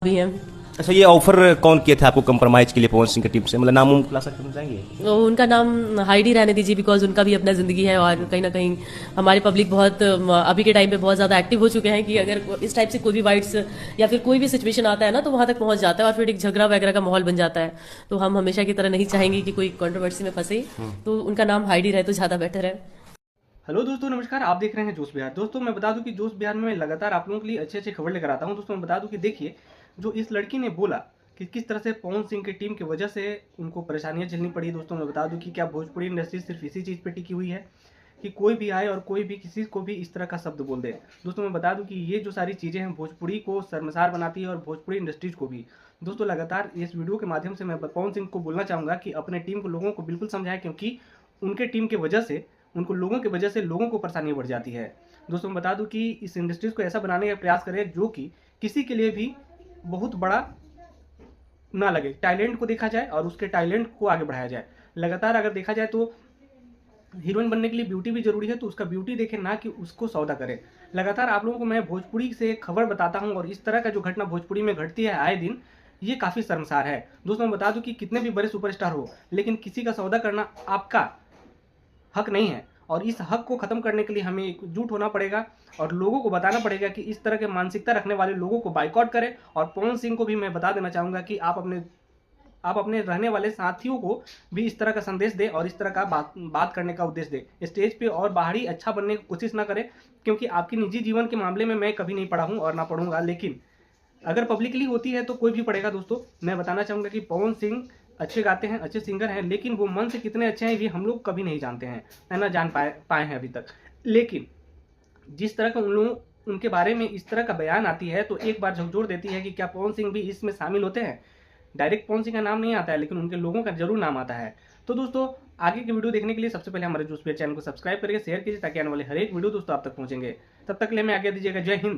भी हैं। अच्छा, ये ऑफर कौन किए थे आपको कंप्रोमाइज के लिए पवन सिंह की टीम से? मतलब नाम उम खुलासा करना चाहेंगे? तो उनका नाम हाइडी रहने दीजिए, बिकॉज उनका भी अपना ज़िंदगी है और कहीं ना कहीं हमारी पब्लिक बहुत अभी के टाइम पे बहुत ज़्यादा एक्टिव हो चुके हैं कि अगर इस टाइप से कोई भी वाइट्स या फिर कोई भी सिचुएशन आता है ना तो वहाँ तक पहुँच जाता है और फिर एक झगड़ा वगैरह का माहौल बन जाता है। तो हम हमेशा की तरह नहीं चाहेंगे कि कोई कंट्रोवर्सी में फंसे, तो उनका नाम हाइडी रहे तो ज़्यादा बेटर है। हेलो दोस्तों, नमस्कार। आप देख रहे हैं जोश बिहार। दोस्तों मैं बता दूं कि जोश बिहार में मैं लगातार आप लोगों के लिए अच्छे अच्छे खबर लेकर आता हूं। दोस्तों मैं बता दूं कि देखिए, जो इस लड़की ने बोला कि किस तरह से पवन सिंह की टीम की वजह से उनको परेशानियां झेलनी पड़ी। दोस्तों मैं बता दूं कि क्या भोजपुरी इंडस्ट्री सिर्फ इसी चीज़ पे टिकी हुई है कि कोई भी आए और कोई भी किसी को भी इस तरह का शब्द बोल दे। दोस्तों मैं बता दूं कि ये जो सारी चीज़ें हैं भोजपुरी को शर्मसार बनाती है और भोजपुरी इंडस्ट्रीज को भी। दोस्तों लगातार इस वीडियो के माध्यम से मैं पवन सिंह को बोलना चाहूँगा कि अपने टीम को लोगों को बिल्कुल समझाएं, क्योंकि उनके टीम की वजह से, उनको लोगों की वजह से लोगों को परेशानी बढ़ जाती है। दोस्तों मैं बता दूं कि इस इंडस्ट्रीज को ऐसा बनाने का प्रयास करें जो कि किसी के लिए भी बहुत बड़ा ना लगे। टैलेंट को देखा जाए और उसके टैलेंट को आगे बढ़ाया जाए। लगातार अगर देखा जाए तो हीरोइन बनने के लिए ब्यूटी भी जरूरी है, तो उसका ब्यूटी देखें, ना कि उसको सौदा करें। लगातार आप लोगों को मैं भोजपुरी से खबर बताता हूं और इस तरह का जो घटना भोजपुरी में घटती है आए दिन, ये काफ़ी शर्मसार है। दोस्तों मैं बता दूं कि कितने भी बड़े सुपरस्टार हो, लेकिन किसी का सौदा करना आपका हक नहीं है और इस हक को खत्म करने के लिए हमें एकजुट होना पड़ेगा और लोगों को बताना पड़ेगा कि इस तरह के मानसिकता रखने वाले लोगों को बाइकआउट करें। और पवन सिंह को भी मैं बता देना चाहूंगा कि आप अपने रहने वाले साथियों को भी इस तरह का संदेश दें और इस तरह का बात करने का उद्देश्य दें। स्टेज पे और बाहरी अच्छा बनने की कोशिश ना करें, क्योंकि आपकी निजी जीवन के मामले में मैं कभी नहीं पढ़ा हूं और ना पढ़ूंगा, लेकिन अगर पब्लिकली होती है तो कोई भी पढ़ेगा। दोस्तों मैं बताना चाहूंगा कि पवन सिंह अच्छे गाते हैं, अच्छे सिंगर हैं, लेकिन वो मन से कितने अच्छे हैं ये हम लोग कभी नहीं जानते हैं, है ना, जान पाए हैं अभी तक। लेकिन जिस तरह का उन लोग उनके बारे में इस तरह का बयान आती है तो एक बार झकझोर देती है कि क्या पवन सिंह भी इसमें शामिल होते हैं। डायरेक्ट पवन सिंह का नाम नहीं आता है, लेकिन उनके लोगों का जरूर नाम आता है। तो दोस्तों आगे की वीडियो देखने के लिए सबसे पहले हमारे जोश चैनल को सब्सक्राइब करके शेयर कीजिए, ताकि आने वाले हर एक वीडियो दोस्तों आप तक पहुंचेंगे। तब तक के लिए मैं आगे दीजिएगा। जय हिंद।